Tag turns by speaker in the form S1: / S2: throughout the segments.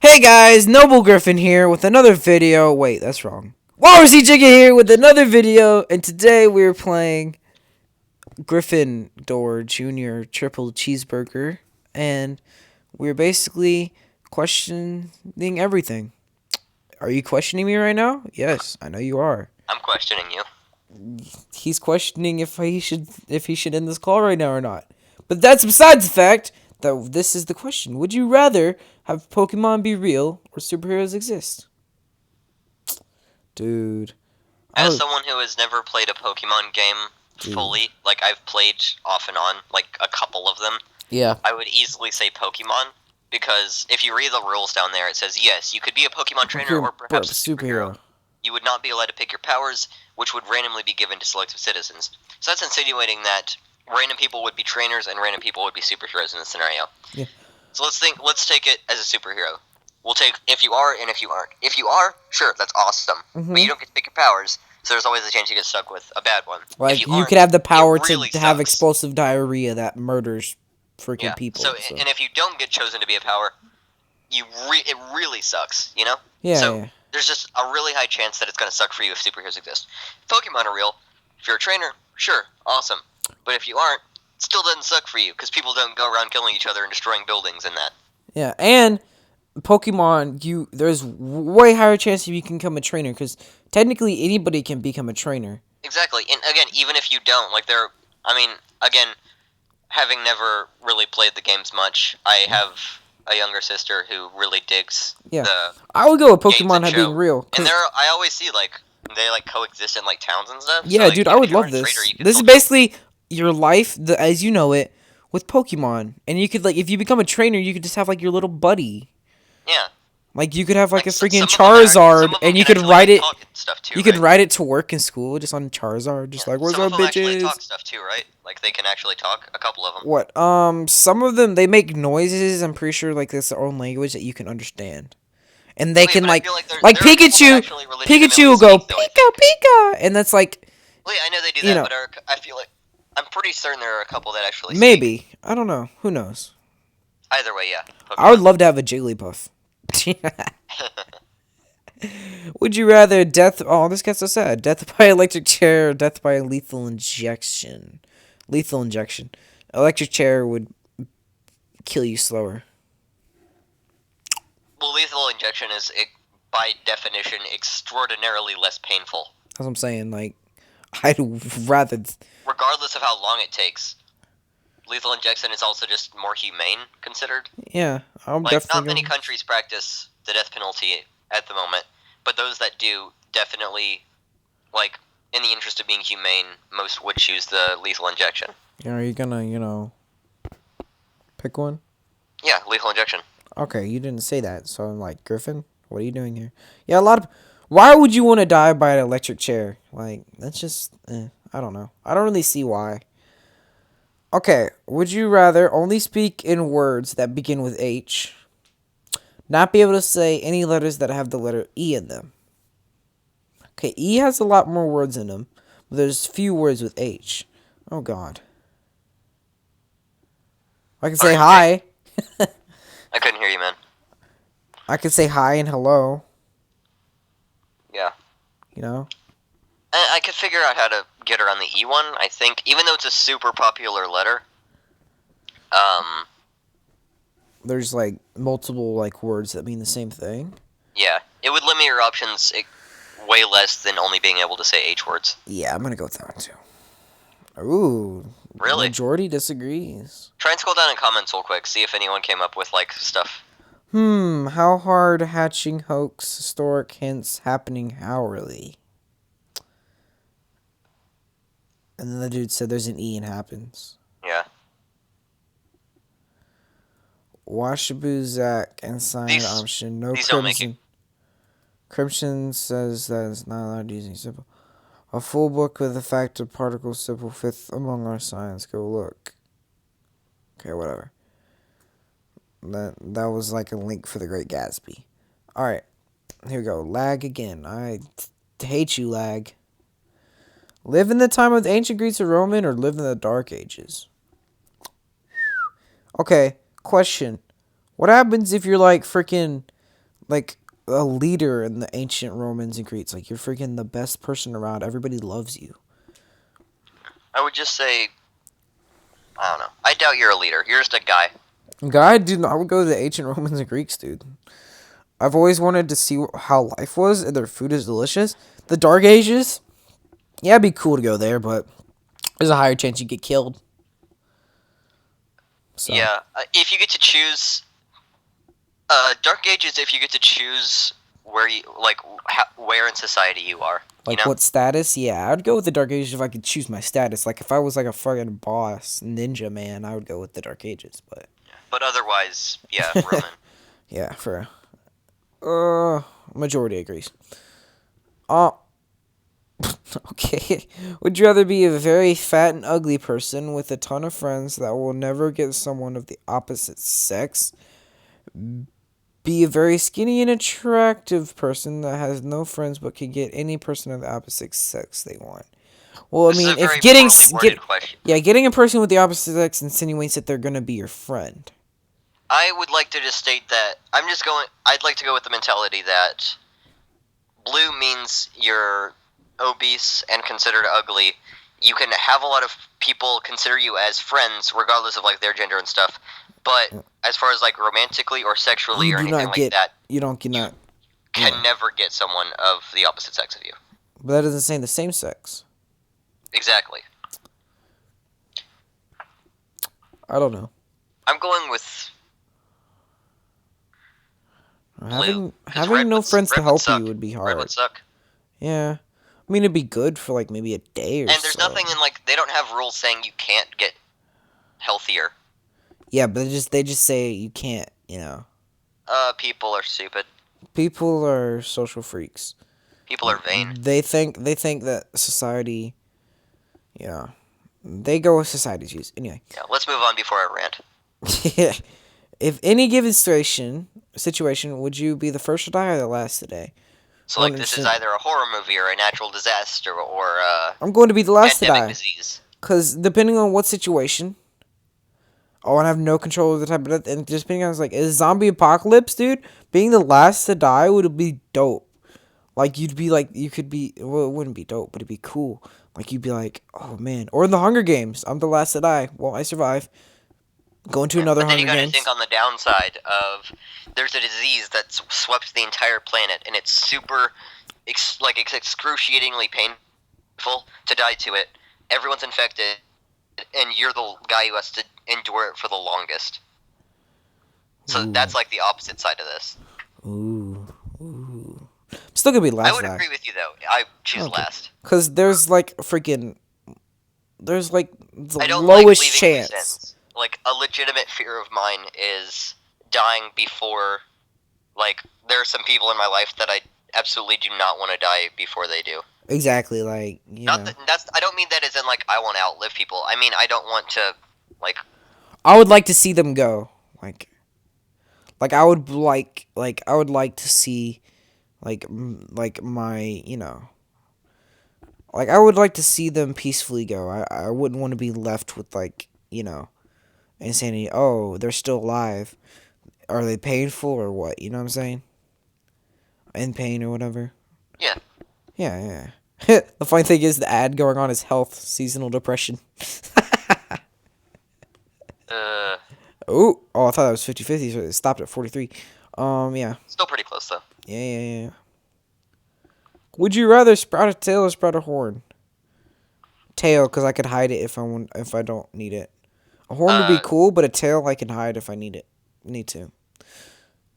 S1: Hey guys, Noble Gryphon here with another video. Wait, that's wrong. Walrusy Chicken here with another video, and today we're playing Gryffindor Junior Triple Cheeseburger, and we're basically questioning everything. Are you questioning me right now? Yes, I know you are.
S2: I'm questioning you.
S1: He's questioning if he should end this call right now or not. But that's besides the fact that this is the question. Would you rather have Pokemon be real or superheroes exist? Dude.
S2: As someone who has never played a Pokemon game fully, like I've played off and on, like a couple of them,
S1: Yeah.
S2: I would easily say Pokemon, because if you read the rules down there, it says, yes, you could be a Pokemon trainer or perhaps a superhero. You would not be allowed to pick your powers, which would randomly be given to selective citizens. So that's insinuating that random people would be trainers and random people would be superheroes in this scenario.
S1: Yeah.
S2: So let's take it as a superhero. We'll take if you are and if you aren't. If you are, sure, that's awesome. But you don't get to pick your powers, so there's always a chance you get stuck with a bad one.
S1: Like, you could have the power
S2: really
S1: to have
S2: sucks.
S1: explosive diarrhea that murders freaking people.
S2: So, and if you don't get chosen to be a power, it really sucks, you know?
S1: Yeah,
S2: So,
S1: yeah.
S2: there's just a really high chance that it's going to suck for you if superheroes exist. If Pokemon are real, if you're a trainer, sure, awesome. But if you aren't, it still doesn't suck for you, because people don't go around killing each other and destroying buildings and that.
S1: Yeah, and Pokemon, there's way higher chance if you can become a trainer, because technically anybody can become a trainer.
S2: Exactly, and again, even if you don't, like again, having never really played the games much, I have a younger sister who really digs the
S1: I would go with Pokemon
S2: games that
S1: being real.
S2: And I always see they coexist in towns and stuff.
S1: Yeah,
S2: so,
S1: dude,
S2: even
S1: I would
S2: if you're
S1: love
S2: not a
S1: this.
S2: trader,
S1: This is basically your life as you know it with Pokemon, and you could if you become a trainer, you could just have your little buddy.
S2: Yeah.
S1: Like, you could have a freaking
S2: Charizard,
S1: and you could ride it.
S2: Too,
S1: you could ride it to work in school just on Charizard, just where's our bitches?
S2: Actually talk stuff too, right? Like, they can actually talk. A couple of them.
S1: What? Some of them, they make noises. I'm pretty sure that's their own language that you can understand, and they can like Pikachu. Pikachu will go Pika Pika, and that's like.
S2: Well, yeah, I know they do that, but I feel like I'm pretty certain there are a couple that actually.
S1: Maybe I don't know. Who knows?
S2: Either way, yeah. Pokemon.
S1: I would love to have a Jigglypuff. Would you rather death? Oh, this gets so sad. Death by electric chair, or death by lethal injection. Lethal injection. Electric chair would kill you slower.
S2: Well, lethal injection is, by definition, extraordinarily less painful.
S1: That's what I'm saying. Like, I'd rather.
S2: Regardless of how long it takes, lethal injection is also just more humane considered.
S1: Yeah, I'm
S2: definitely. Not many countries practice the death penalty at the moment, but those that do definitely, in the interest of being humane, most would choose the lethal injection.
S1: Yeah, are you gonna, pick one?
S2: Yeah, lethal injection.
S1: Okay, you didn't say that, so I'm like, Gryphon, what are you doing here? Yeah, a lot of. Why would you want to die by an electric chair? Like, that's just, I don't know. I don't really see why. Okay, would you rather only speak in words that begin with H, not be able to say any letters that have the letter E in them? Okay, E has a lot more words in them, but there's few words with H. Oh, God. I can say hi.
S2: I couldn't hear you, man.
S1: I could say hi and hello.
S2: Yeah.
S1: You know?
S2: I could figure out how to get around the E one, I think, even though it's a super popular letter.
S1: There's, multiple, words that mean the same thing.
S2: Yeah. It would limit your options way less than only being able to say H words.
S1: Yeah, I'm gonna go with that one, too. Ooh.
S2: Really?
S1: Majority disagrees.
S2: Try and scroll down in comments real quick, see if anyone came up with, stuff.
S1: How hard hatching hoax, historic hints happening hourly. And then the dude said there's an E in happens.
S2: Yeah.
S1: Washaboo Zach and sign option. No Crimson. Crimson says that it's not allowed using simple. A full book with the fact of particle simple fifth among our signs. Go look. Okay, whatever. That was like a link for the Great Gatsby. Alright. Here we go. Lag again. I hate you, lag. Live in the time of the ancient Greeks or Roman, or live in the Dark Ages? Okay, question. What happens if you're freaking like a leader in the ancient Romans and Greeks. Like you're freaking the best person around. Everybody loves you.
S2: I would just say, I don't know. I doubt you're a leader. You're just a guy.
S1: Guy, dude, I would go to the ancient Romans and Greeks, dude. I've always wanted to see how life was, and their food is delicious. The Dark Ages, yeah, it'd be cool to go there, but there's a higher chance you get killed. So.
S2: Yeah, if you get to choose, Dark Ages, if you get to choose where you where in society you are.
S1: Like
S2: you know?
S1: What status? Yeah, I'd go with the Dark Ages if I could choose my status. Like if I was like a fucking boss ninja man, I would go with the Dark Ages.
S2: But otherwise, yeah, Roman.
S1: Yeah, for majority agrees. Okay. Would you rather be a very fat and ugly person with a ton of friends that will never get someone of the opposite sex? Be a very skinny and attractive person that has no friends but can get any person of the opposite sex they want. Well, I mean, if getting a person with the opposite sex insinuates that they're gonna be your friend.
S2: I would like to just state that I'd like to go with the mentality that blue means you're obese and considered ugly. You can have a lot of people consider you as friends, regardless of like their gender and stuff. But as far as like romantically or sexually or anything like that,
S1: you
S2: can never get someone of the opposite sex of you.
S1: But that doesn't say the same sex.
S2: Exactly.
S1: I don't know.
S2: I'm going with blue.
S1: Having no friends to help you would be hard.
S2: Red would suck.
S1: Yeah. I mean, it'd be good for like maybe a day or so.
S2: And there's nothing in like they don't have rules saying you can't get healthier.
S1: Yeah, but they just say you can't, you know.
S2: People are stupid.
S1: People are social freaks.
S2: People are vain.
S1: They think that society, yeah, they go with society's views. Anyway.
S2: Yeah, let's move on before I rant.
S1: Yeah. If any given situation, would you be the first to die or the last to die?
S2: So like this is either a horror movie or a natural disaster or
S1: I'm going to be the last to die.
S2: Disease.
S1: Because depending on what situation, I want to have no control of the type of death. And just depending on, like, a zombie apocalypse, dude, being the last to die would be dope. Like, you'd be like, you could be, well, it wouldn't be dope, but it'd be cool. Like, you'd be like, oh, man. Or in the Hunger Games, I'm the last to die. Well, I survive. Go into another Hunger Games. Then you gotta
S2: think on the downside of, there's a disease that's swept the entire planet, and it's super, it's excruciatingly painful to die to it. Everyone's infected, and you're the guy who has to endure it for the longest. So that's like the opposite side of this.
S1: Ooh. I'm still gonna be last.
S2: I would agree with you though. I choose last.
S1: Cause there's like freaking, there's like the
S2: I don't
S1: lowest
S2: like
S1: chance.
S2: Like a legitimate fear of mine is dying before. Like there are some people in my life that I absolutely do not want to die before they do.
S1: Exactly, like you know.
S2: I don't mean that as in like I want to outlive people. I mean I don't want to, like.
S1: I would like to see them go, like I would like to see, like my, you know, like I would like to see them peacefully go. I wouldn't want to be left with like, you know, insanity. Oh, they're still alive. Are they painful or what? You know what I'm saying? In pain or whatever.
S2: Yeah.
S1: Yeah. The funny thing is the ad going on is health, seasonal depression. Oh, I thought that was 50-50, so it stopped at 43. Yeah.
S2: Still pretty close, though.
S1: Yeah. Would you rather sprout a tail or sprout a horn? Tail, because I could hide it if I don't need it. A horn would be cool, but a tail I can hide if I need to.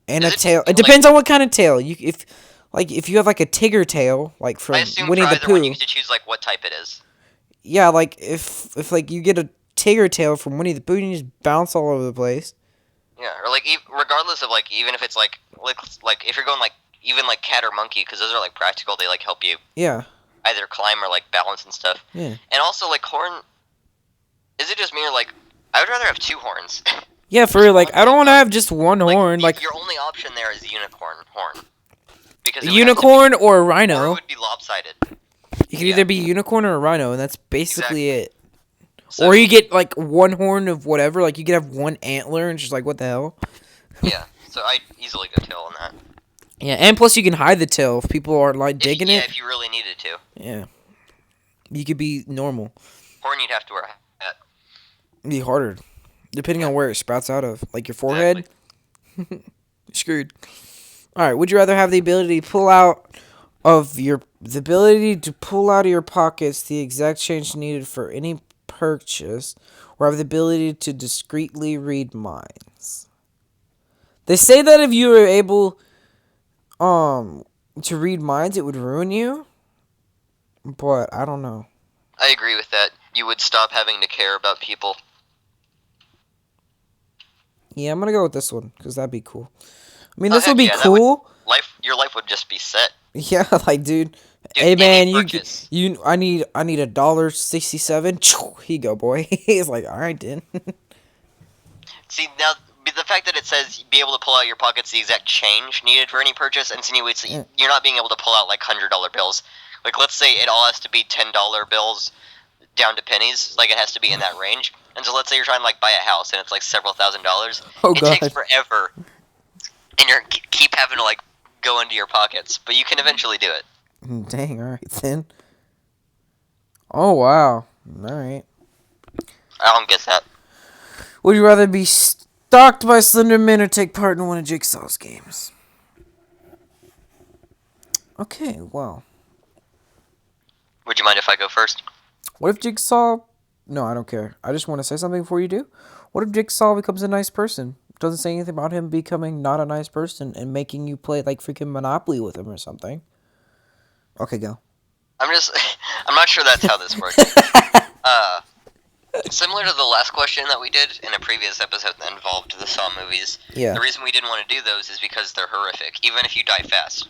S1: And a tail. It depends on what kind of tail. If you have like a Tigger tail, like from Winnie the Pooh.
S2: You get to choose like what type it is.
S1: Yeah, like if like you get a Tigger tail from Winnie the Pooh, and you just bounce all over the place.
S2: Yeah, or like regardless of like even if it's like if you're going like even like cat or monkey, because those are like practical, they like help you.
S1: Yeah.
S2: Either climb or like balance and stuff.
S1: Yeah.
S2: And also like horn. Is it just me or like I would rather have two horns.
S1: Yeah, for real, like I don't want to have just one horn. Like
S2: your only option there is unicorn horn. Because
S1: a unicorn or a rhino.
S2: Or it would be lopsided.
S1: You could either be a unicorn or a rhino, and that's basically it.
S2: So,
S1: or you get like one horn of whatever, like you could have one antler, and just like what the hell.
S2: Yeah, so I'd easily go tail on that.
S1: Yeah, and plus you can hide the tail if people are like digging it.
S2: Yeah, if you really needed to.
S1: Yeah, you could be normal.
S2: Or you'd have to wear a hat.
S1: It'd be harder, depending on where it sprouts out of, like your forehead.
S2: Exactly.
S1: Screwed. All right. Would you rather have the ability to pull out of your pockets the exact change needed for any purchase, or have the ability to discreetly read minds? They say that if you were able to read minds, it would ruin you, but I don't know.
S2: I agree with that. You would stop having to care about people.
S1: Yeah, I'm gonna go with this one because that'd be cool. I mean, this would be
S2: yeah,
S1: cool.
S2: Your life would just be set.
S1: Yeah, like, dude.
S2: Dude,
S1: Hey man,
S2: purchase.
S1: I need $1.67. Here you go, boy. He's like, all right, then.
S2: See, now the fact that it says be able to pull out your pockets the exact change needed for any purchase insinuates that you're not being able to pull out like $100 bills. Like, let's say it all has to be $10 bills down to pennies. Like, it has to be in that range. And so let's say you're trying to like buy a house and it's like several $1,000s.
S1: Oh,
S2: it
S1: God.
S2: takes forever, and you keep having to like go into your pockets, but you can eventually do it.
S1: Dang, all right then. Oh wow, all right.
S2: I don't get that.
S1: Would you rather be stalked by Slenderman or take part in one of Jigsaw's games? Okay, well.
S2: Would you mind if I go first?
S1: What if Jigsaw... No, I don't care. I just want to say something before you do. What if Jigsaw becomes a nice person? Doesn't say anything about him becoming not a nice person and making you play like freaking Monopoly with him or something. Okay, go.
S2: I'm not sure that's how this works. Similar to the last question that we did in a previous episode that involved the Saw movies.
S1: Yeah.
S2: The reason we didn't want to do those is because they're horrific, even if you die fast.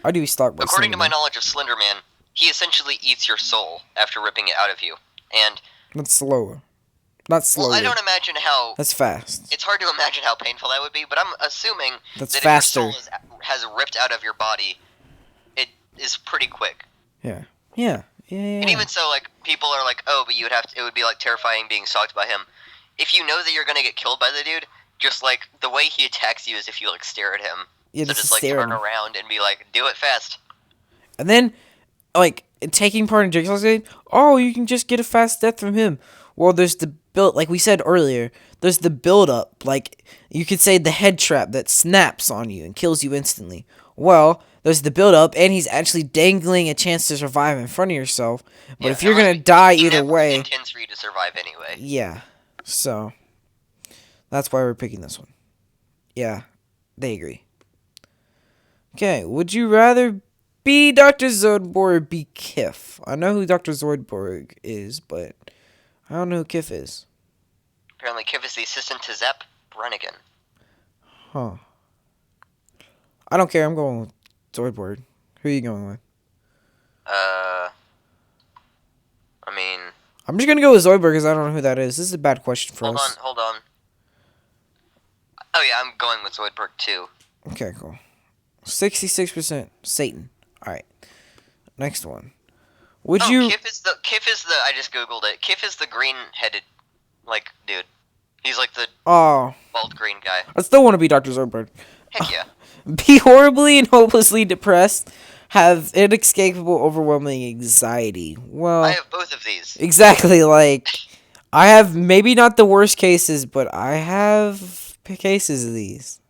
S1: Why do you stalk by
S2: According
S1: Slenderman?
S2: to my knowledge of Slenderman, he essentially eats your soul after ripping it out of you. And
S1: That's slower. Not slowly.
S2: well, I don't imagine how...
S1: That's fast.
S2: It's hard to imagine how painful that would be, but I'm assuming
S1: That's
S2: that
S1: faster.
S2: if your soul has ripped out of your body, it is pretty quick.
S1: Yeah. Yeah. Yeah.
S2: And even so, like, people are like, oh, but it would be, like, terrifying being stalked by him. If you know that you're gonna get killed by the dude, just, like, the way he attacks you is if you, like, stare at him.
S1: Yeah,
S2: so just like, turn around and be like, do it fast.
S1: And then, like, taking part in Jigsaw's game, oh, you can just get a fast death from him. Well, there's the build, like we said earlier, there's the build-up. Like, you could say the head trap that snaps on you and kills you instantly. Well, there's the build-up, and he's actually dangling a chance to survive in front of yourself. But if you're going to die either way...
S2: He intends for you to survive anyway.
S1: Yeah. So, that's why we're picking this one. Yeah, they agree. Okay, would you rather be Dr. Zoidberg or be Kiff? I know who Dr. Zoidberg is, but I don't know who Kiff is.
S2: Apparently Kiff is the assistant to Zep Brannigan.
S1: Huh. I don't care, I'm going with Zoidberg. Who are you going with?
S2: I mean...
S1: I'm just going to go with Zoidberg because I don't know who that is. This is a bad question for us.
S2: Hold on. Oh yeah, I'm going with Zoidberg too.
S1: Okay, cool. 66% Satan. Alright. Next one. Would you...
S2: Kiff is the I just googled it. Kiff is the green-headed, like, dude. He's like the bald green guy.
S1: I still want to be Dr. Zoidberg.
S2: Heck yeah.
S1: Be horribly and hopelessly depressed. Have inescapable, overwhelming anxiety. Well...
S2: I have both of these.
S1: Exactly, like... I have maybe not the worst cases, but I have cases of these.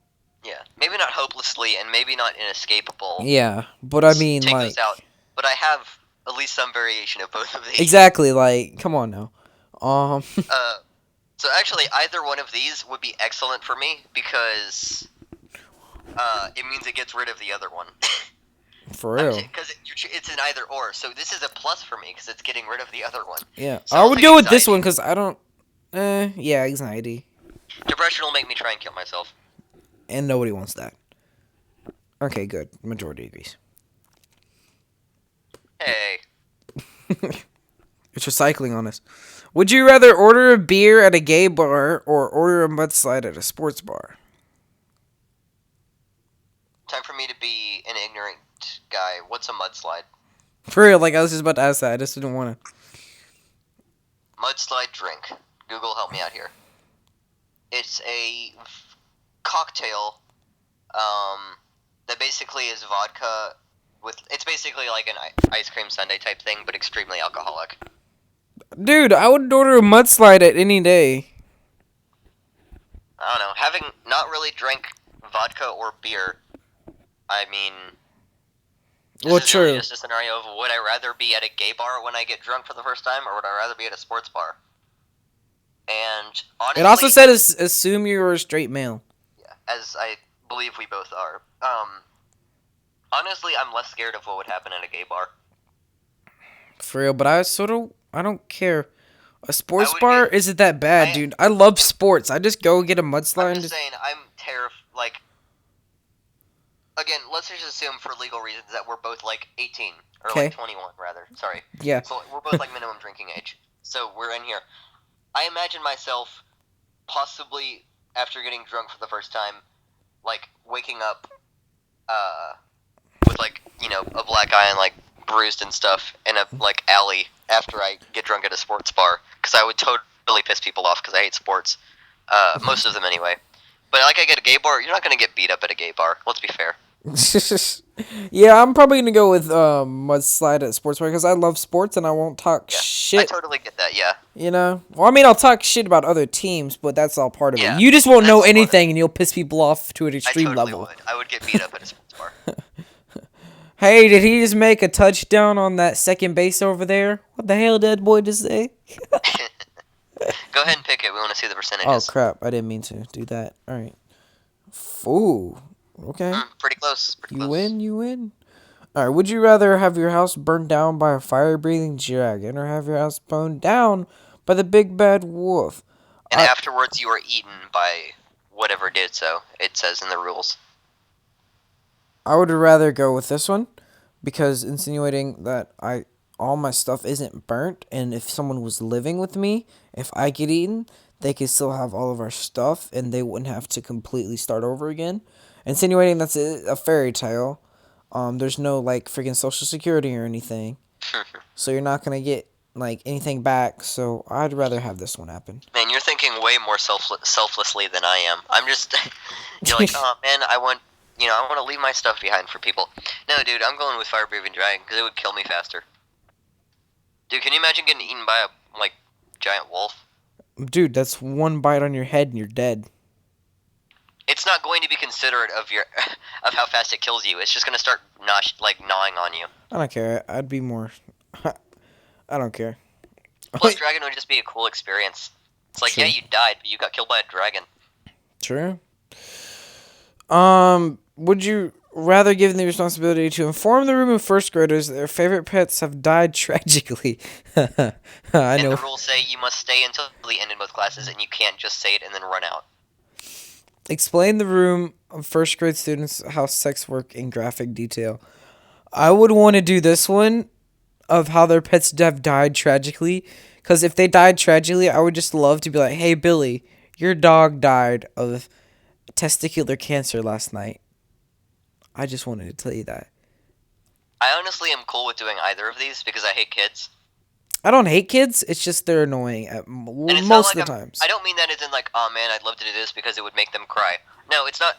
S2: Yeah, maybe not hopelessly and maybe not inescapable.
S1: Yeah, but I mean,
S2: take
S1: like...
S2: those out. But I have at least some variation of both of these.
S1: Exactly, like, come on now.
S2: So actually, either one of these would be excellent for me because it means it gets rid of the other one.
S1: For real.
S2: Because it's an either or. So this is a plus for me because it's getting rid of the other one.
S1: Yeah,
S2: So
S1: I
S2: I'll
S1: would
S2: take
S1: go with
S2: anxiety.
S1: this one because I don't... yeah, anxiety.
S2: Depression will make me try and kill myself.
S1: And nobody wants that. Okay, good. Majority agrees.
S2: Hey.
S1: It's recycling on us. Would you rather order a beer at a gay bar or order a mudslide at a sports bar?
S2: Time for me to be an ignorant guy. What's a mudslide?
S1: For real, like I was just about to ask that. I just didn't want to.
S2: Mudslide drink. Google, help me out here. It's a cocktail that basically basically is vodka with. It's basically like an ice cream sundae type thing, but extremely alcoholic.
S1: Dude, I would order a mudslide at any day.
S2: I don't know. Having not really drank vodka or beer, I mean, this is really just a scenario of would I rather be at a gay bar when I get drunk for the first time, or would I rather be at a sports bar? And honestly,
S1: it also said assume you're a straight male.
S2: Yeah, as I believe we both are. Honestly, I'm less scared of what would happen at a gay bar.
S1: For real, but I don't care. A sports bar isn't that bad, dude. I love sports. I just go get a mudslide.
S2: I'm just saying, I'm terrified. Like, again, let's just assume for legal reasons that we're both like 18 or like 21, rather. Sorry.
S1: Yeah.
S2: So we're both like minimum drinking age. So we're in here. I imagine myself possibly after getting drunk for the first time, like waking up, with like a black eye and like bruised and stuff in a like alley after I get drunk at a sports bar, because I would totally piss people off because I hate sports, most of them anyway. But like I get a gay bar, you're not gonna get beat up at a gay bar. Let's be fair.
S1: Yeah, I'm probably gonna go with mudslide at sports bar because I love sports and I won't talk shit.
S2: I totally get that. Yeah.
S1: Well, I mean, I'll talk shit about other teams, but that's all part of
S2: it.
S1: You just won't know anything, and you'll piss people off to an extreme level.
S2: I would get beat up at a sports bar.
S1: Hey, did he just make a touchdown on that second base over there? What the hell did that boy just say?
S2: Go ahead and pick it. We want to see the percentages.
S1: Oh, crap. I didn't mean to do that. All right. Ooh. Okay.
S2: Pretty close.
S1: You win. All right. Would you rather have your house burned down by a fire-breathing dragon or have your house burned down by the big bad wolf?
S2: And afterwards you are eaten by whatever did so, it says in the rules.
S1: I would rather go with this one because insinuating that all my stuff isn't burnt, and if someone was living with me, if I get eaten, they could still have all of our stuff and they wouldn't have to completely start over again. Insinuating that's a fairy tale. There's no like freaking social security or anything. So you're not going to get like anything back, so I'd rather have this one happen.
S2: Man, you're thinking way more selflessly than I am. I'm just you're like, "Oh, man, I want to leave my stuff behind for people." No, dude, I'm going with fire-breathing dragon because it would kill me faster. Dude, can you imagine getting eaten by a, like, giant wolf?
S1: Dude, that's one bite on your head and you're dead.
S2: It's not going to be considerate of of how fast it kills you. It's just going to start gnawing on you.
S1: I don't care. I'd be more... I don't care.
S2: Plus, dragon would just be a cool experience. It's like, yeah, you died, but you got killed by a dragon.
S1: True. Would you rather give them the responsibility to inform the room of first graders that their favorite pets have died tragically? I know.
S2: And the rules say you must stay until the end of both classes, and you can't just say it and then run out.
S1: Explain the room of first grade students how sex work in graphic detail. I would want to do this one of how their pets have died tragically, because if they died tragically, I would just love to be like, hey, Billy, your dog died of testicular cancer last night. I just wanted to tell you that.
S2: I honestly am cool with doing either of these because I hate kids.
S1: I don't hate kids. It's just they're annoying at most of the times.
S2: I don't mean that as in like, oh man, I'd love to do this because it would make them cry. No, it's not.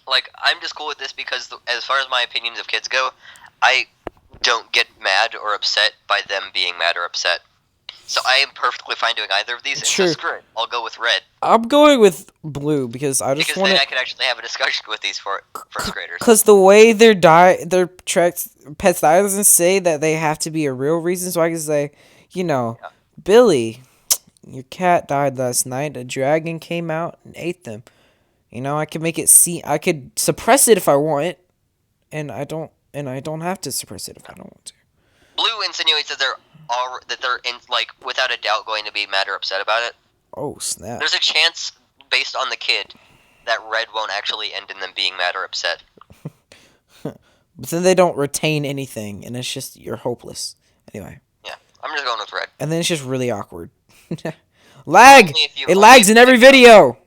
S2: Like, I'm just cool with this because as far as my opinions of kids go, I don't get mad or upset by them being mad or upset. So I am perfectly fine doing either of these.
S1: Sure.
S2: So screw it. I'll go with red.
S1: I'm going with blue because I just want to...
S2: then I could actually have a discussion with these first graders.
S1: Because the way their pets die doesn't say that they have to be a real reason. So I can say, Billy, your cat died last night. A dragon came out and ate them. I could make it I could suppress it if I want, and I don't have to suppress it if I don't want to.
S2: Blue insinuates that they're without a doubt going to be mad or upset about it.
S1: Oh, snap.
S2: There's a chance, based on the kid, that red won't actually end in them being mad or upset.
S1: But then they don't retain anything, and it's just, you're hopeless. Anyway.
S2: Yeah, I'm just going with red.
S1: And then it's just really awkward. Lag! It lags in every video!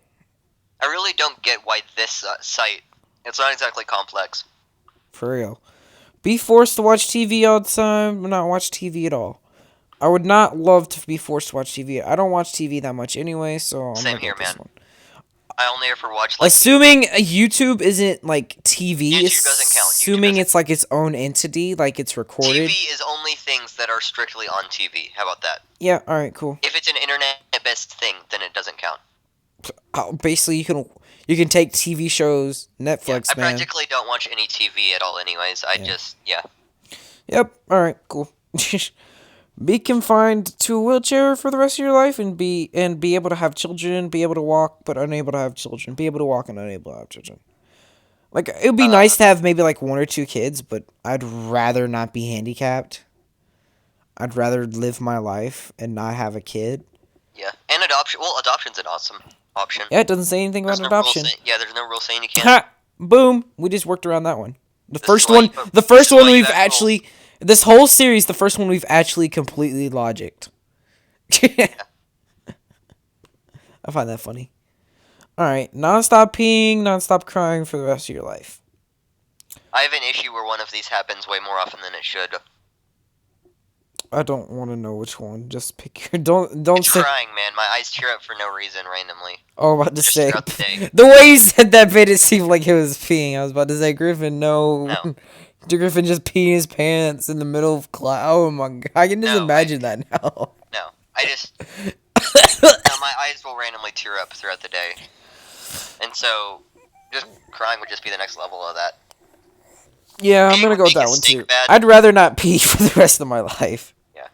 S2: I really don't get why this site, it's not exactly complex.
S1: For real. Be forced to watch TV all the time, or not watch TV at all. I would not love to be forced to watch TV. I don't watch TV that much anyway, so...
S2: Same here, man. I only ever watch like
S1: assuming YouTube isn't like TV.
S2: YouTube doesn't count.
S1: Assuming it's like its own entity, like it's recorded.
S2: TV is only things that are strictly on TV. How about that?
S1: Yeah. All right. Cool.
S2: If it's an internet-based thing, then it doesn't count.
S1: Basically, you can take TV shows, Netflix.
S2: I practically don't watch any TV at all, anyways. I just
S1: Yep. All right. Cool. Be confined to a wheelchair for the rest of your life, and be able to have children, be able to walk but unable to have children, be able to walk and unable to have children. Like, it would be nice to have maybe like 1 or 2 kids, but I'd rather not be handicapped. I'd rather live my life and not have a kid.
S2: Yeah, and adoption. Well, adoption's an awesome option.
S1: Yeah, it doesn't say anything about adoption.
S2: There's no rule saying you can't.
S1: Ha! Boom! We just worked around that one. The first one we've actually... This whole series, the first one we've actually completely logicked. I find that funny. Alright, non-stop peeing, non-stop crying for the rest of your life.
S2: I have an issue where one of these happens way more often than it should.
S1: I don't want to know which one. Just pick your... Don't
S2: it's
S1: say...
S2: crying, man. My eyes tear up for no reason randomly.
S1: Oh, I'm about to say...
S2: The,
S1: the way you said that made it seem like it was peeing. I was about to say, Gryphon, no. Did Gryphon just pee his pants in the middle of class? Oh my god, I can just imagine that now.
S2: No, I just... no, my eyes will randomly tear up throughout the day. And so, just crying would just be the next level of that.
S1: Yeah, I'm gonna go with that one too. I'd rather not pee for the rest of my life.
S2: Yeah.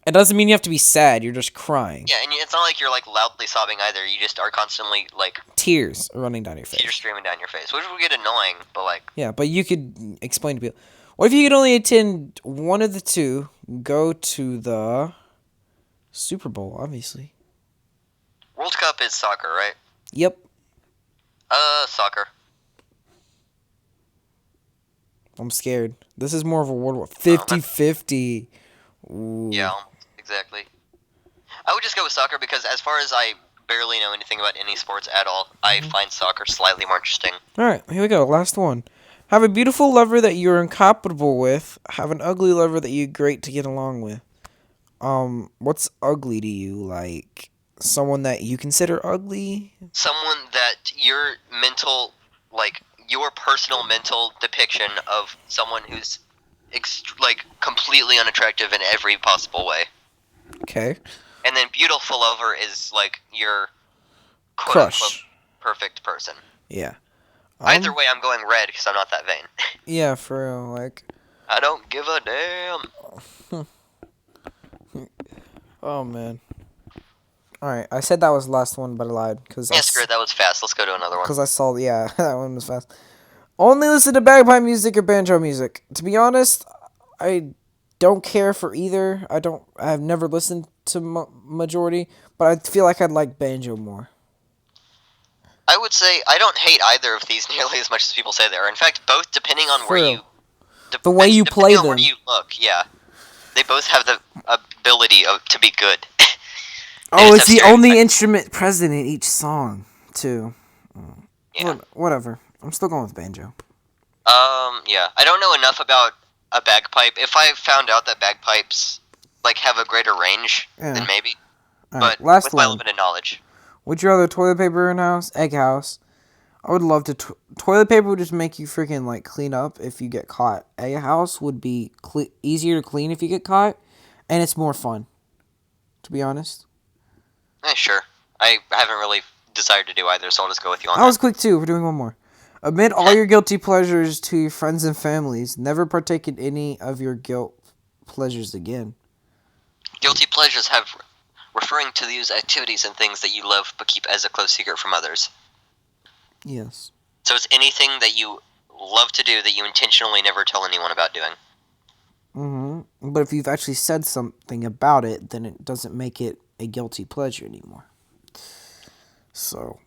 S1: It doesn't mean you have to be sad, you're just crying.
S2: Yeah, and it's not like you're like loudly sobbing either, you just are constantly like...
S1: Tears running down your face.
S2: Tears streaming down your face, which would get annoying, but like...
S1: Yeah, but you could explain to people. What if you could only attend one of the two, go to the Super Bowl, obviously.
S2: World Cup is soccer, right?
S1: Yep.
S2: Soccer.
S1: I'm scared. This is more of a World War 50-50.
S2: Yeah, exactly. I would just go with soccer because as far as I barely know anything about any sports at all, I find soccer slightly more interesting.
S1: Alright, here we go. Last one. Have a beautiful lover that you're incompatible with. Have an ugly lover that you're great to get along with. What's ugly to you? Like, someone that you consider ugly?
S2: Someone that your mental, like, your personal mental depiction of someone who's, like, completely unattractive in every possible way.
S1: Okay.
S2: And then beautiful lover is, like, your
S1: crush.
S2: Perfect person.
S1: Yeah.
S2: Either way, I'm going red because I'm not that vain.
S1: Yeah, for real. Like,
S2: I don't give a damn.
S1: Oh, man. Alright, I said that was the last one, but I lied.
S2: Yeah, screw it, that was fast. Let's go to another one.
S1: Because I saw, yeah, that one was fast. Only listen to bagpipe music or banjo music. To be honest, I don't care for either. I've never listened to majority, but I feel like I'd like banjo more.
S2: I would say I don't hate either of these nearly as much as people say they are. In fact, both, depending on where you...
S1: The way you play them.
S2: Where you look, yeah. They both have the ability to be good.
S1: Oh, it's the only instrument present in each song, too.
S2: Yeah.
S1: Whatever. I'm still going with banjo.
S2: Yeah. I don't know enough about a bagpipe. If I found out that bagpipes, like, have a greater range, then maybe. But
S1: last
S2: with
S1: one.
S2: my limited knowledge.
S1: Would you rather toilet paper in house, egg house? I would love to... toilet paper would just make you freaking, like, clean up if you get caught. Egg house would be easier to clean if you get caught, and it's more fun, to be honest.
S2: Sure. I haven't really desired to do either, so I'll just go with you on that.
S1: I was quick, too. We're doing one more. Admit all your guilty pleasures to your friends and families. Never partake in any of your guilt pleasures again.
S2: Guilty pleasures have... referring to these activities and things that you love but keep as a close secret from others.
S1: Yes.
S2: So it's anything that you love to do that you intentionally never tell anyone about doing.
S1: Mm-hmm. But if you've actually said something about it, then it doesn't make it a guilty pleasure anymore. So,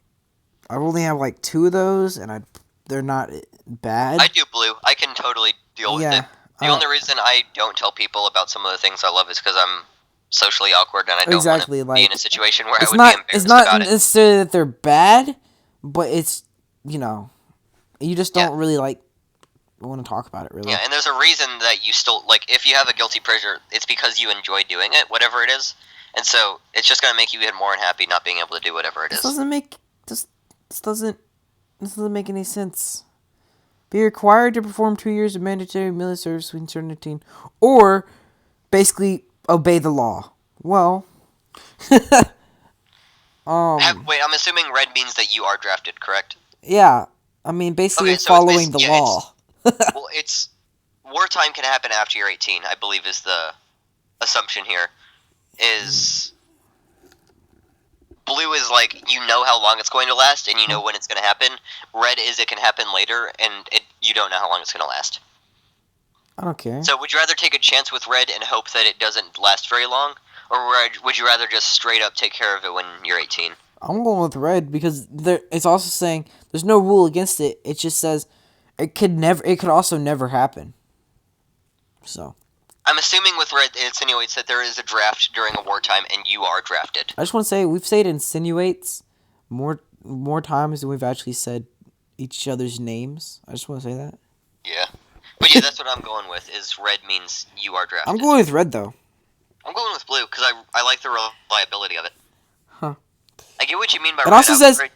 S1: I only have like 2 of those, and they're not bad.
S2: I do blue. I can totally deal with it. The only reason I don't tell people about some of the things I love is because I'm socially awkward and I don't want to be in a situation where I would be embarrassed about it.
S1: It's not necessarily that they're bad, but it's, you just don't really want to talk about it, really.
S2: Yeah, and there's a reason that you still, like, if you have a guilty pleasure, it's because you enjoy doing it, whatever it is. And so it's just gonna make you even more unhappy not being able to do whatever it is.
S1: This doesn't make any sense. Be required to perform 2 years of mandatory military service between 17, or basically obey the law. Well,
S2: Wait, I'm assuming red means that you are drafted, correct?
S1: yeah. I mean, basically
S2: Okay, so
S1: following the law.
S2: Well, it's wartime can happen after you're 18. I believe is the assumption here. Is blue is like you know how long it's going to last and you know when it's going to happen. Red is it can happen later and you don't know how long it's going to last.
S1: I don't care.
S2: So would you rather take a chance with red and hope that it doesn't last very long, or would you rather just straight up take care of it when you're 18?
S1: I'm going with red because it's also saying there's no rule against it. It just says it could also never happen. So
S2: I'm assuming with red it insinuates that there is a draft during a wartime and you are drafted.
S1: I just want to say we've said insinuates more times than we've actually said each other's names. I just want to say that.
S2: Yeah. But yeah, that's what I'm going with, is red means you are drafted.
S1: I'm going with red, though.
S2: I'm going with blue, because I like the reliability of it.
S1: Huh.
S2: I get what you mean by
S1: it
S2: red.
S1: Also says, yeah.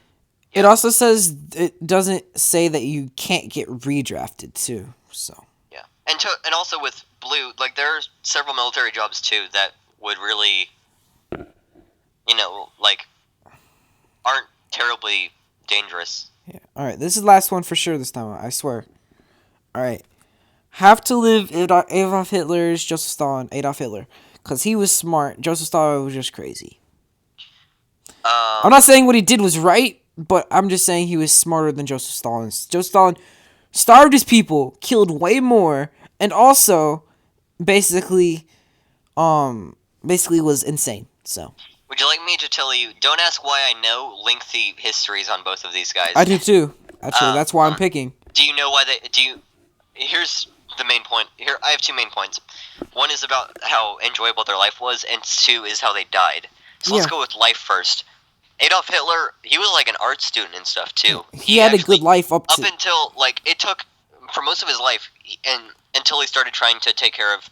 S1: It also says it doesn't say that you can't get redrafted, too. So.
S2: Yeah. And also with blue, like, there are several military jobs, too, that would really, like, aren't terribly dangerous.
S1: Yeah. Alright, this is the last one for sure this time, I swear. Alright. Have to live Adolf Hitler's Joseph Stalin, Adolf Hitler. Because he was smart. Joseph Stalin was just crazy. I'm not saying what he did was right, but I'm just saying he was smarter than Joseph Stalin. Joseph Stalin starved his people, killed way more, and also basically was insane. So.
S2: Would you like me to tell you? Don't ask why I know lengthy histories on both of these guys.
S1: I do too. Actually, that's why I'm picking.
S2: Do you know why they? Here's the main point. Here, I have 2 main points. One is about how enjoyable their life was, and 2 is how they died. So let's go with life first. Adolf Hitler, he was like an art student and stuff too.
S1: He had a good life up
S2: until it took for most of his life, and until he started trying to take care of,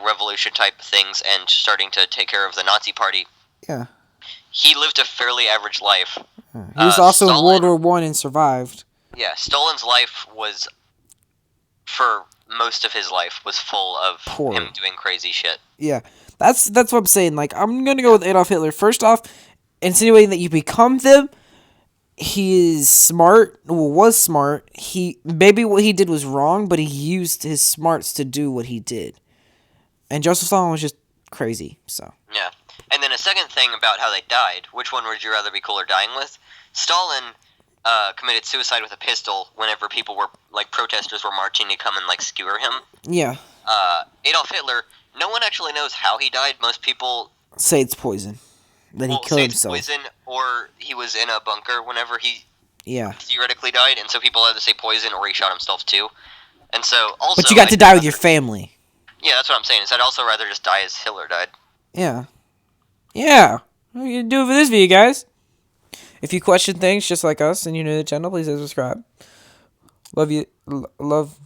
S2: revolution type things and starting to take care of the Nazi Party.
S1: Yeah.
S2: He lived a fairly average life.
S1: He was also in World War I and survived.
S2: Yeah, Stalin's life was, for most of his life, was full of him doing crazy shit.
S1: Yeah, that's what I'm saying. Like, I'm gonna go with Adolf Hitler. First off, insinuating that you become them. He is smart. Well, was smart. Maybe what he did was wrong, but he used his smarts to do what he did. And Joseph Stalin was just crazy. So.
S2: Yeah. And then a second thing about how they died, which one would you rather be cooler dying with? Stalin committed suicide with a pistol whenever people were, protesters were marching to come and, skewer him.
S1: Yeah.
S2: Adolf Hitler, no one actually knows how he died. Most people
S1: say it's poison. That he killed himself.
S2: It's poison, or he was in a bunker whenever he theoretically died, and so people either say poison or he shot himself too. And so also...
S1: But you got to die with your family.
S2: Yeah, that's what I'm saying, is I'd also rather just die as Hitler died.
S1: Yeah. Yeah. What are you going to do for this video, guys? If you question things just like us and you're new to the channel, please subscribe. Love you. Love,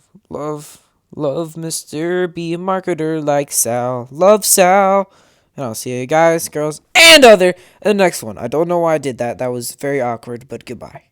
S1: Mr. Be a marketer like Sal. Love Sal. And I'll see you guys, girls, and other in the next one. I don't know why I did that. That was very awkward, but goodbye.